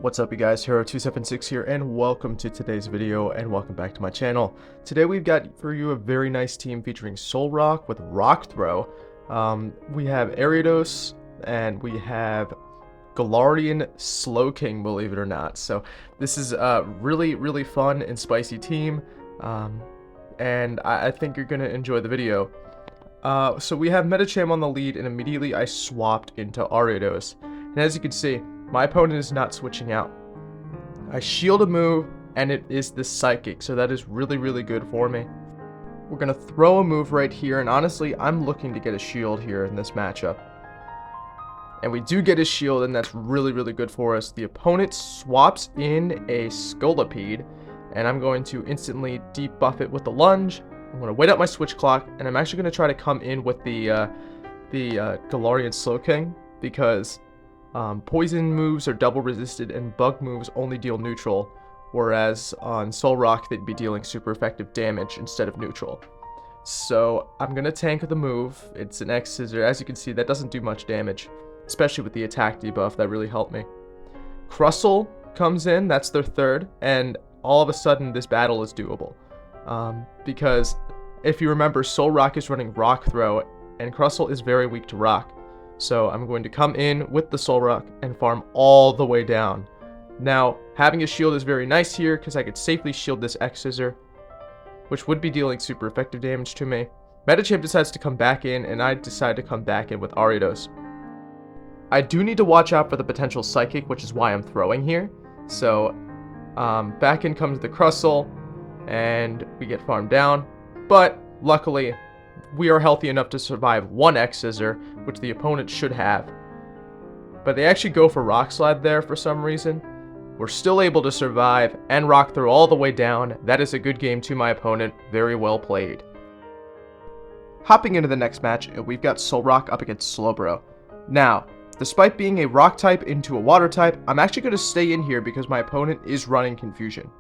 What's up, you guys? Hero276 here, and welcome to today's video, and welcome back to my channel. Today we've got for you a very nice team featuring SOLROCK with Rock Throw. We have Ariados, and we have GALARIAN SLOWKING, believe it or not. So this is a really fun and spicy team, and I think you're going to enjoy the video. So we have Metacham on the lead, and immediately I swapped into Ariados. And as you can see, my opponent is not switching out. I shield a move, and it is the Psychic, so that is really good for me. We're going to throw a move right here, and honestly, I'm looking to get a shield here in this matchup. And we do get a shield, and that's really good for us. The opponent swaps in a Scolipede, and I'm going to instantly debuff it with the lunge. I'm going to wait out my switch clock, and I'm actually going to try to come in with the GALARIAN SLOWKING, because poison moves are double resisted and bug moves only deal neutral, whereas on SOLROCK they'd be dealing super effective damage instead of neutral. So I'm gonna tank the move. It's an X Scissor. As you can see, that doesn't do much damage, especially with the attack debuff. That really helped me. Crustle comes in, that's their third, and all of a sudden this battle is doable. Because if you remember, SOLROCK is running Rock Throw, and Crustle is very weak to rock. So I'm going to come in with the SOLROCK and farm all the way down. Now, having a shield is very nice here because I could safely shield this X Scissor, which would be dealing super effective damage to me. Metacham decides to come back in, and I decide to come back in with Ariados. I do need to watch out for the potential Psychic, which is why I'm throwing here. So back in comes the Crustle, and we get farmed down. But luckily, we are healthy enough to survive one X Scissor, which the opponent should have. But they actually go for Rock Slide there for some reason. We're still able to survive and Rock Throw all the way down. That is a good game to my opponent. Very well played. Hopping into the next match, we've got SOLROCK up against Slowbro. Now, despite being a Rock type into a Water type, I'm actually going to stay in here because my opponent is running Confusion.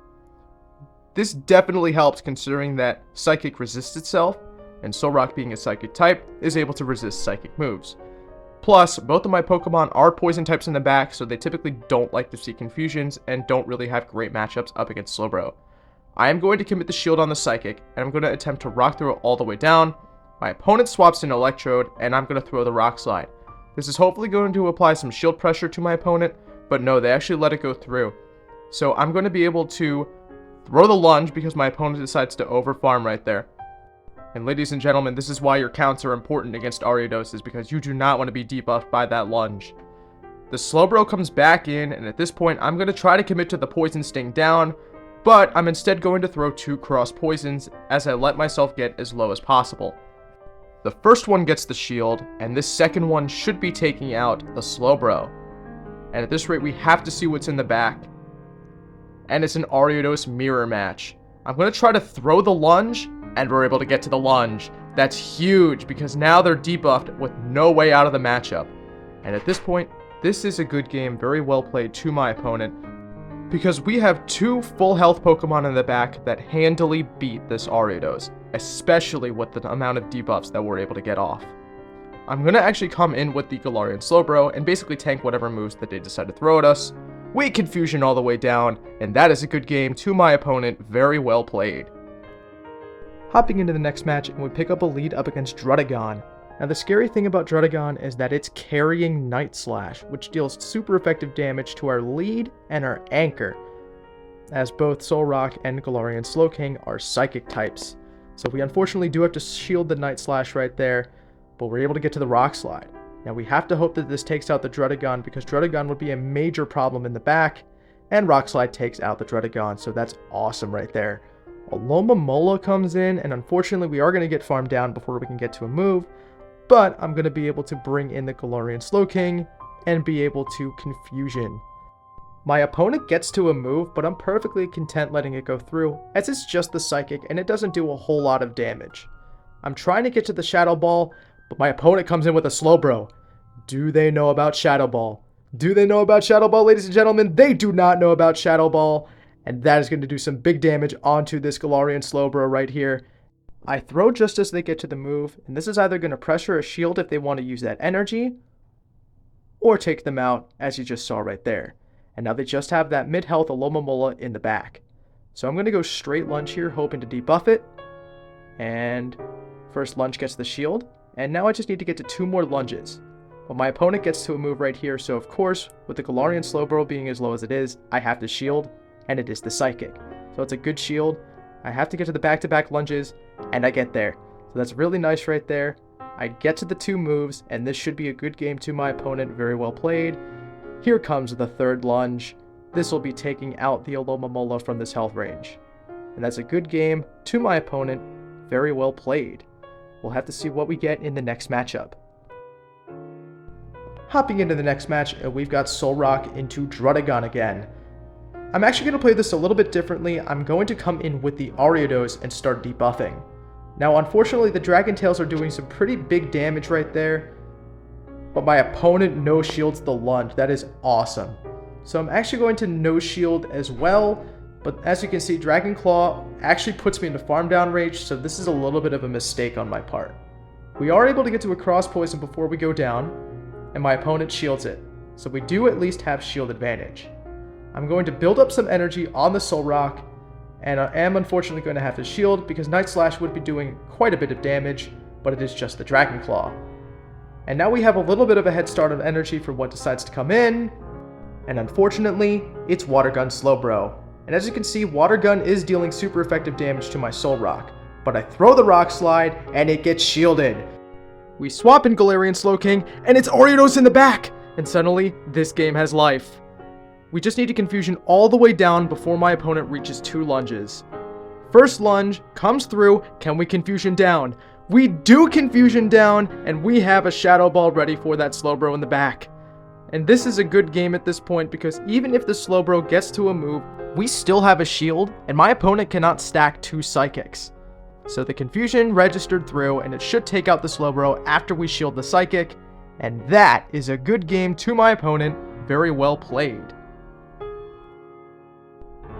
This definitely helps considering that Psychic resists itself, and SOLROCK, being a Psychic type, is able to resist Psychic moves. Plus, both of my Pokemon are Poison types in the back, so they typically don't like to see Confusions and don't really have great matchups up against Slowbro. I am going to commit the shield on the Psychic, and I'm going to attempt to Rock Throw all the way down. My opponent swaps in Electrode, and I'm going to throw the Rock Slide. This is hopefully going to apply some shield pressure to my opponent, but no, they actually let it go through. So I'm going to be able to throw the lunge because my opponent decides to overfarm right there. And ladies and gentlemen, this is why your counts are important against Ariados, is because you do not want to be debuffed by that lunge. The Slowbro comes back in, and at this point, I'm going to try to commit to the Poison Sting down, but I'm instead going to throw 2 cross poisons as I let myself get as low as possible. The first one gets the shield, and this second one should be taking out the Slowbro. And at this rate, we have to see what's in the back. And it's an Ariados mirror match. I'm going to try to throw the lunge, and we're able to get to the lunge. That's huge because now they're debuffed with no way out of the matchup. And at this point, this is a good game, very well played to my opponent, because we have 2 full health Pokemon in the back that handily beat this Ariados, especially with the amount of debuffs that we're able to get off. I'm going to actually come in with the GALARIAN Slowbro and basically tank whatever moves that they decide to throw at us. We Confusion all the way down, and that is a good game to my opponent, very well played. Hopping into the next match, and we pick up a lead up against Druddigon. Now the scary thing about Druddigon is that it's carrying Night Slash, which deals super effective damage to our lead and our anchor, as both SOLROCK and GALARIAN SLOWKING are Psychic types. So we unfortunately do have to shield the Night Slash right there, but we're able to get to the Rock Slide. Now we have to hope that this takes out the Druddigon, because Druddigon would be a major problem in the back, and Rock Slide takes out the Druddigon, so that's awesome right there. Alomomola comes in, and unfortunately we are going to get farmed down before we can get to a move, but I'm going to be able to bring in the GALARIAN SLOWKING and be able to Confusion. My opponent gets to a move, but I'm perfectly content letting it go through, as it's just the Psychic and it doesn't do a whole lot of damage. I'm trying to get to the Shadow Ball, but my opponent comes in with a Slowbro. Do they know about Shadow Ball? Do they know about Shadow Ball, ladies and gentlemen? They do not know about Shadow Ball. And that is going to do some big damage onto this GALARIAN Slowbro right here. I throw just as they get to the move, and this is either going to pressure a shield if they want to use that energy, or take them out, as you just saw right there. and now they just have that mid-health Alomomola in the back. So I'm going to go straight lunge here, hoping to debuff it, and first lunge gets the shield, and now I just need to get to 2 more lunges. But my opponent gets to a move right here, so of course, with the Galarian Slowbro being as low as it is, I have to shield, and it is the Psychic. So it's a good shield. I have to get to the back-to-back lunges, and I get there. So that's really nice right there. I get to the 2 moves, and this should be a good game to my opponent. Very well played. Here comes the 3rd lunge. This will be taking out the Alomomola from this health range. And that's a good game to my opponent. Very well played. We'll have to see what we get in the next matchup. Hopping into the next match, we've got SOLROCK into Druddigon again. I'm actually going to play this a little bit differently. I'm going to come in with the Ariados and start debuffing. Now, unfortunately, the Dragon Tails are doing some pretty big damage right there, but my opponent no shields the lunge. That is awesome. So I'm actually going to no shield as well, but as you can see, Dragon Claw actually puts me into farm down range, so this is a little bit of a mistake on my part. We are able to get to a cross poison before we go down, and my opponent shields it, so we do at least have shield advantage. I'm going to build up some energy on the SOLROCK, and I am unfortunately going to have to shield because Night Slash would be doing quite a bit of damage, but it is just the Dragon Claw. And now we have a little bit of a head start of energy for what decides to come in, and unfortunately, it's Water Gun Slowbro. And as you can see, Water Gun is dealing super effective damage to my SOLROCK, but I throw the Rock Slide, and it gets shielded. We swap in Galarian Slowking, and it's Ariados in the back! And suddenly, this game has life. We just need to Confusion all the way down before my opponent reaches 2 lunges. First lunge comes through. Can we Confusion down? We do Confusion down, and we have a Shadow Ball ready for that Slowbro in the back. And this is a good game at this point because even if the Slowbro gets to a move, we still have a shield, and my opponent cannot stack 2 Psychics. So the Confusion registered through, and it should take out the Slowbro after we shield the Psychic, and that is a good game to my opponent. Very well played.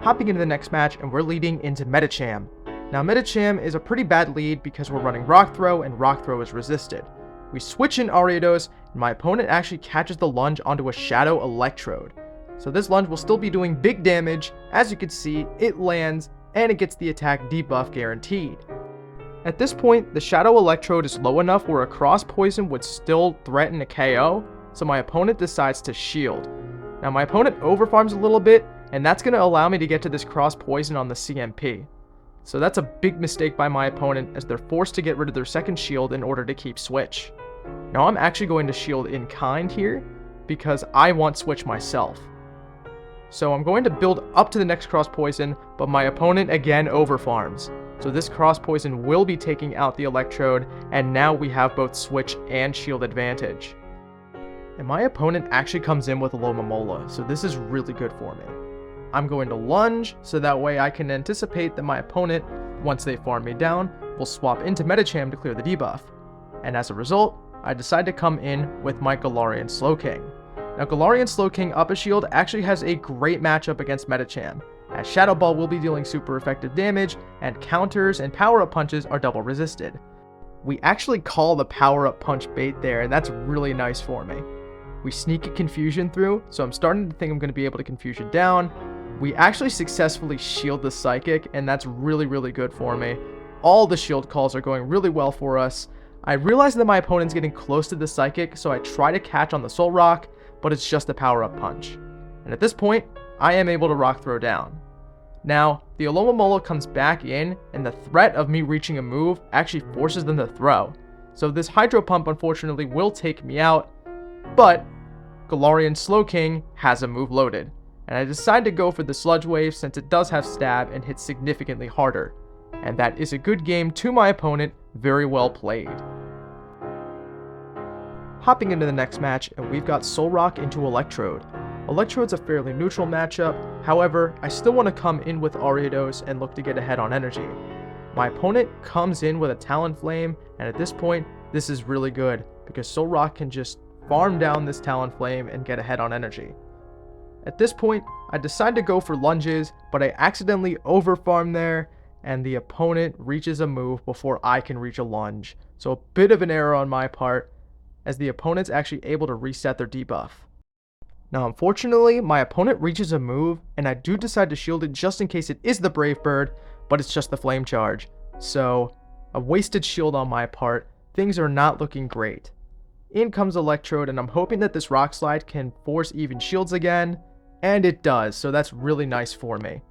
Hopping into the next match, and we're leading into Medicham. Now Medicham is a pretty bad lead because we're running Rock Throw, and Rock Throw is resisted. We switch in Ariados, and my opponent actually catches the lunge onto a Shadow Electrode. So this lunge will still be doing big damage. As you can see, it lands, and it gets the attack debuff guaranteed. At this point, the Shadow Electrode is low enough where a Cross Poison would still threaten a KO, so my opponent decides to shield. Now my opponent overfarms a little bit, and that's going to allow me to get to this Cross Poison on the CMP. So that's a big mistake by my opponent as they're forced to get rid of their second shield in order to keep Switch. Now I'm actually going to shield in kind here because I want Switch myself. So I'm going to build up to the next Cross Poison, but my opponent again overfarms. So this Cross Poison will be taking out the Electrode, and now we have both Switch and shield advantage. And my opponent actually comes in with a Alomomola, so this is really good for me. I'm going to lunge, so that way I can anticipate that my opponent, once they farm me down, will swap into Medicham to clear the debuff. And as a result, I decide to come in with my Galarian Slowking. Now Galarian Slowking up a shield actually has a great matchup against Medicham, as Shadow Ball will be dealing super effective damage, and counters and power-up punches are double resisted. We actually call the power-up punch bait there, and that's really nice for me. We sneak a Confusion through, so I'm starting to think I'm going to be able to Confusion down. We actually successfully shield the Psychic, and that's really, really good for me. All the shield calls are going really well for us. I realize that my opponent's getting close to the Psychic, so I try to catch on the SOLROCK, but it's just a power-up punch. And at this point, I am able to Rock Throw down. Now, the Alomomola comes back in, and the threat of me reaching a move actually forces them to throw. So this Hydro Pump unfortunately will take me out, but Galarian Slowking has a move loaded. And I decide to go for the Sludge Wave since it does have stab and hits significantly harder. And that is a good game to my opponent. Very well played. Hopping into the next match, and we've got SOLROCK into Electrode. Electrode's a fairly neutral matchup, however, I still want to come in with Ariados and look to get ahead on energy. My opponent comes in with a Talonflame, and at this point, this is really good, because SOLROCK can just farm down this Talonflame and get ahead on energy. At this point, I decide to go for lunges, but I accidentally overfarm there, and the opponent reaches a move before I can reach a lunge. So a bit of an error on my part, as the opponent's actually able to reset their debuff. Now, unfortunately, my opponent reaches a move, and I do decide to shield it just in case it is the Brave Bird, but it's just the Flame Charge. So, a wasted shield on my part. Things are not looking great. In comes Electrode, and I'm hoping that this Rock Slide can force even shields again, and it does, so that's really nice for me.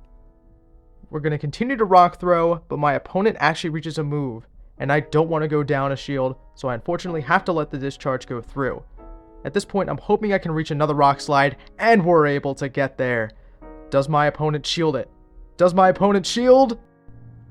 We're going to continue to Rock Throw, but my opponent actually reaches a move, and I don't want to go down a shield, so I unfortunately have to let the discharge go through. At this point, I'm hoping I can reach another Rock Slide, and we're able to get there. Does my opponent shield it? Does my opponent shield?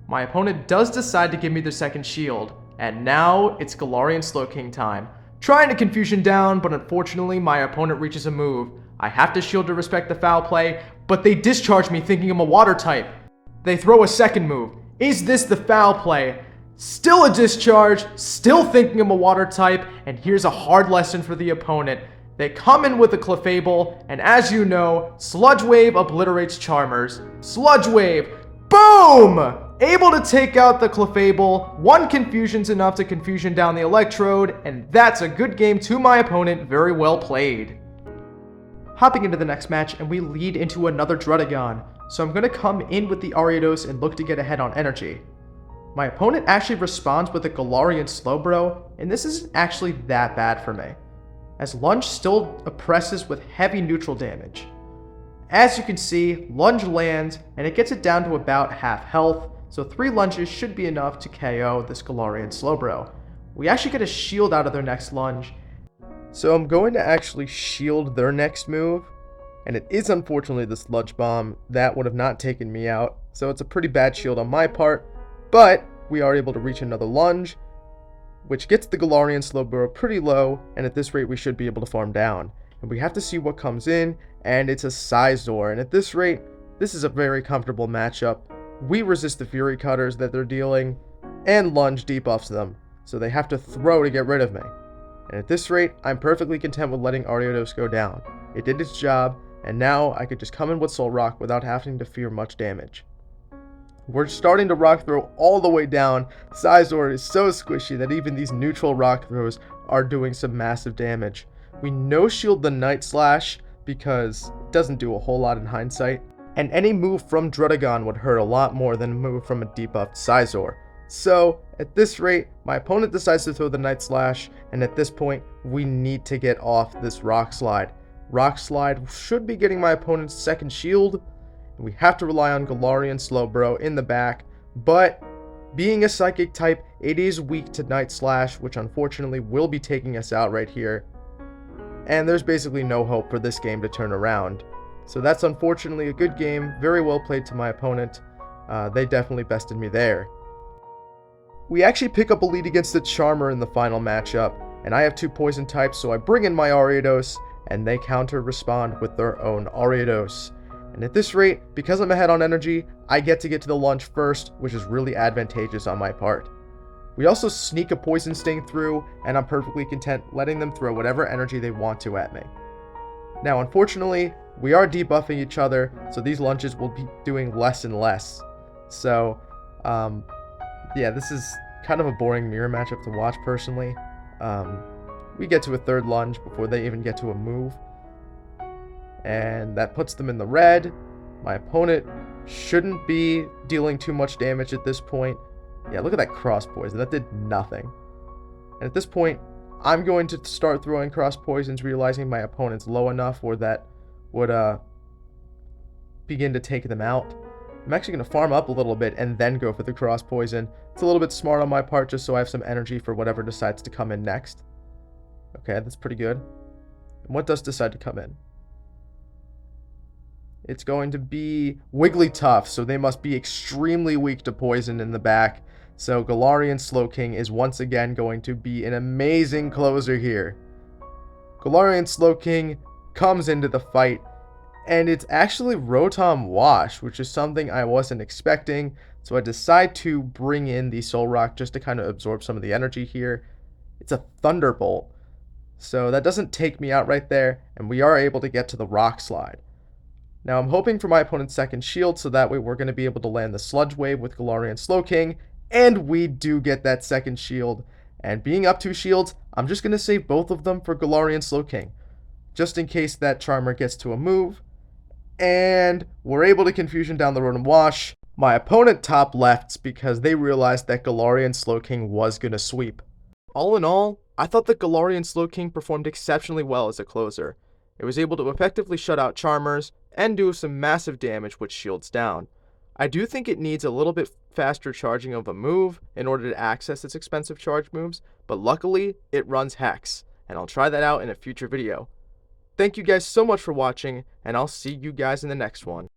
My opponent does decide to give me the second shield, and now it's Galarian Slowking time. Trying to confusion down, but unfortunately my opponent reaches a move. I have to shield to respect the foul play, but they discharge me thinking I'm a water type. They throw a second move. Is this the foul play? Still a discharge, still thinking I'm a water type, and here's a hard lesson for the opponent. They come in with a Clefable, and as you know, Sludge Wave obliterates Charmers. Sludge Wave, boom! Able to take out the Clefable. One confusion's enough to confusion down the Electrode, and that's a good game to my opponent. Very well played. Hopping into the next match, and we lead into another Druddigon. So I'm going to come in with the Ariados and look to get ahead on energy. My opponent actually responds with a Galarian Slowbro, and this isn't actually that bad for me, as Lunge still oppresses with heavy neutral damage. As you can see, Lunge lands, and it gets it down to about half health, so 3 lunges should be enough to KO this Galarian Slowbro. We actually get a shield out of their next lunge, so I'm going to actually shield their next move, and it is unfortunately the Sludge Bomb. That would have not taken me out, so it's a pretty bad shield on my part. But we are able to reach another lunge, which gets the Galarian Slowbro pretty low, and at this rate we should be able to farm down. And we have to see what comes in, and it's a Scizor, and at this rate, this is a very comfortable matchup. We resist the Fury Cutters that they're dealing, and Lunge debuffs them, so they have to throw to get rid of me. And at this rate, I'm perfectly content with letting Ariados go down. It did its job, and now I could just come in with Solrock without having to fear much damage. We're starting to Rock Throw all the way down. Scizor is so squishy that even these neutral Rock Throws are doing some massive damage. We no-shield the Night Slash because it doesn't do a whole lot in hindsight, and any move from Druddigon would hurt a lot more than a move from a debuffed Scizor. So, at this rate, my opponent decides to throw the Night Slash, and at this point, we need to get off this Rock Slide. Rock Slide should be getting my opponent's second shield. We have to rely on Galarian Slowbro in the back, but being a Psychic type, it is weak to Night Slash, which unfortunately will be taking us out right here. And there's basically no hope for this game to turn around. So that's unfortunately a good game, very well played to my opponent. They definitely bested me there. We actually pick up a lead against the Charmer in the final matchup, and I have 2 poison types, so I bring in my Ariados, and they counter-respond with their own Ariados. And at this rate, because I'm ahead on energy, I get to the lunge first, which is really advantageous on my part. We also sneak a Poison Sting through, and I'm perfectly content letting them throw whatever energy they want to at me. Now, unfortunately, we are debuffing each other, so these lunges will be doing less and less. So, yeah, this is kind of a boring mirror matchup to watch personally. We get to a 3rd lunge before they even get to a move. And that puts them in the red. My opponent shouldn't be dealing too much damage at this point. Yeah, look at that cross poison. That did nothing. And at this point, I'm going to start throwing cross poisons, realizing my opponent's low enough where that would begin to take them out. I'm actually going to farm up a little bit and then go for the cross poison. It's a little bit smart on my part just so I have some energy for whatever decides to come in next. Okay, that's pretty good. And what does decide to come in? It's going to be Wigglytuff, so they must be extremely weak to poison in the back. So Galarian Slowking is once again going to be an amazing closer here. Galarian Slowking comes into the fight, and it's actually Rotom Wash, which is something I wasn't expecting. So I decide to bring in the Solrock just to kind of absorb some of the energy here. It's a Thunderbolt, so that doesn't take me out right there, and we are able to get to the Rock Slide. Now I'm hoping for my opponent's second shield, so that way we're going to be able to land the Sludge Wave with Galarian Slowking, and we do get that second shield. And being up 2 shields, I'm just going to save both of them for Galarian Slowking. just in case that Charmer gets to a move. And we're able to Confusion down the road and wash. My opponent top lefts because they realized that Galarian Slowking was going to sweep. All in all, I thought that Galarian Slowking performed exceptionally well as a closer. It was able to effectively shut out Charmers and do some massive damage with shields down. I do think it needs a little bit faster charging of a move in order to access its expensive charge moves, but luckily it runs Hex, and I'll try that out in a future video. Thank you guys so much for watching, and I'll see you guys in the next one.